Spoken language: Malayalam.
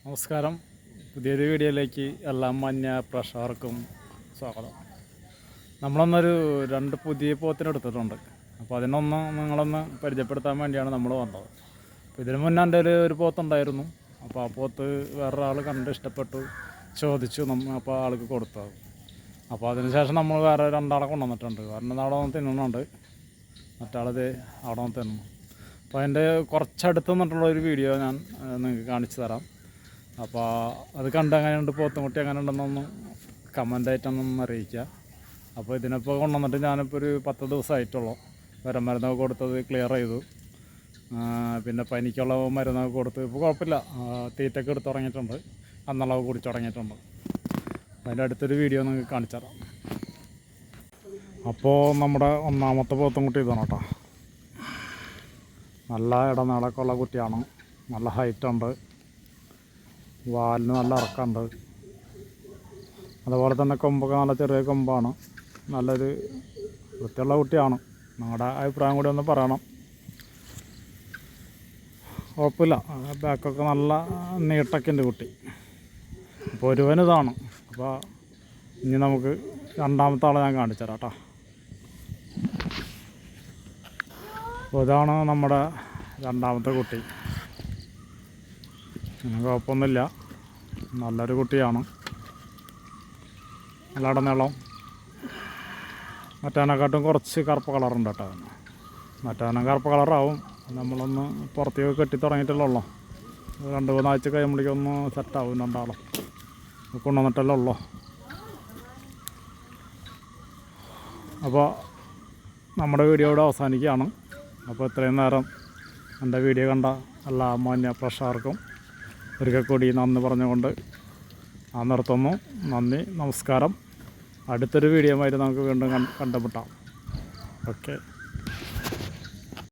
നമസ്കാരം. പുതിയൊരു വീഡിയോയിലേക്ക് എല്ലാ മാന്യ പ്രേക്ഷകർക്കും സ്വാഗതം. നമ്മളൊന്നൊരു 2 പുതിയ പോത്തിനെടുത്തിട്ടുണ്ട്. അപ്പോൾ അതിനൊന്ന് നിങ്ങളൊന്ന് പരിചയപ്പെടുത്താൻ വേണ്ടിയാണ് നമ്മൾ വന്നത്. അപ്പോൾ ഇതിന് മുന്നേ എൻ്റെ ഒരു പോത്തുണ്ടായിരുന്നു. അപ്പോൾ ആ പോത്ത് വേറൊരാൾ കണ്ട് ഇഷ്ടപ്പെട്ടു, ചോദിച്ചു. അപ്പോൾ ആൾക്ക് കൊടുത്തത്. അപ്പോൾ അതിന് ശേഷം നമ്മൾ വേറെ 2 ആളെ കൊണ്ടുവന്നിട്ടുണ്ട്. കാരണം അവിടെ വന്ന് തിന്നുന്നുണ്ട്, മറ്റാളത് അവിടെ വന്ന് തിന്നു. അപ്പോൾ അതിൻ്റെ കുറച്ചടുത്ത് നിന്നിട്ടുള്ളൊരു വീഡിയോ ഞാൻ നിങ്ങൾക്ക് കാണിച്ചു തരാം. അപ്പോൾ അത് കണ്ട് എങ്ങനെയുണ്ട്, പോത്തുംകുട്ടി എങ്ങനെ ഉണ്ടെന്നൊന്ന് കമൻ്റായിട്ടൊന്നും അറിയിക്കുക. അപ്പോൾ ഇതിനിപ്പോൾ കൊണ്ടുവന്നിട്ട് ഞാനിപ്പോൾ ഒരു 10 ദിവസമായിട്ടുള്ളൂ. മരുന്നൊക്കെ കൊടുത്തത് ക്ലിയർ ചെയ്തു. പിന്നെ പനിക്കുള്ള മരുന്നൊക്കെ കൊടുത്ത് ഇപ്പോൾ കുഴപ്പമില്ല. തീറ്റൊക്കെ എടുത്ത് തുടങ്ങിയിട്ടുണ്ട്, അന്നളവ് കുടിച്ച് തുടങ്ങിയിട്ടുണ്ട്. അതിൻ്റെ അടുത്തൊരു വീഡിയോ നിങ്ങൾക്ക് കാണിച്ചു തരാം. അപ്പോൾ നമ്മുടെ ഒന്നാമത്തെ പോത്തുംകുട്ടി ഇതാണ് കേട്ടോ. നല്ല ഇടനീളമൊക്കെ ഉള്ള കുട്ടിയാണ്. നല്ല ഹൈറ്റുണ്ട്, വാലിന് നല്ല ഇറക്കമുണ്ട്. അതുപോലെ തന്നെ കൊമ്പൊക്കെ നല്ല ചെറിയ കൊമ്പാണ്. നല്ലൊരു വൃത്തിയുള്ള കുട്ടിയാണ്. നിങ്ങളുടെ അഭിപ്രായം കൂടി ഒന്ന് പറയണം. കുഴപ്പമില്ല, ബാക്കൊക്കെ നല്ല നീട്ടൊക്കെ ഉണ്ട് കുട്ടി. അപ്പോൾ ഒരുവനിതാണ്. അപ്പോൾ ഇനി നമുക്ക് രണ്ടാമത്തെ ആളെ ഞാൻ കാണിച്ചു തരാം കേട്ടോ. അപ്പോൾ ഇതാണ് നമ്മുടെ രണ്ടാമത്തെ കുട്ടി. കുഴപ്പമൊന്നുമില്ല, നല്ലൊരു കുട്ടിയാണ്. നല്ല ഇടനീളം. മറ്റേനെക്കാട്ടും കുറച്ച് കറുപ്പ് കളറുണ്ട് കേട്ടോ. മറ്റേനെ കറുപ്പ് കളറാവും. നമ്മളൊന്ന് പുറത്തേക്ക് കെട്ടി തുടങ്ങിയിട്ടല്ലോ. 2-3 ആഴ്ച കഴിയുമ്പോഴേക്കൊന്ന് സെറ്റാവും. 2 ആളും കൊണ്ടുവന്നിട്ടല്ലേ ഉള്ളൂ. അപ്പോൾ നമ്മുടെ വീഡിയോ ഇവിടെ അവസാനിക്കുകയാണ്. അപ്പോൾ ഇത്രയും നേരം എൻ്റെ വീഡിയോ കണ്ട എല്ലാ മാന്യ പ്രേക്ഷകർക്കും ഒരിക്കൽ കൂടി നന്ദി പറഞ്ഞുകൊണ്ട് നിർത്തുന്നു. നന്ദി, നമസ്കാരം. അടുത്തൊരു വീഡിയോ ആയിട്ട് നമുക്ക് വീണ്ടും കണ്ടുമുട്ടാം. ഓക്കെ.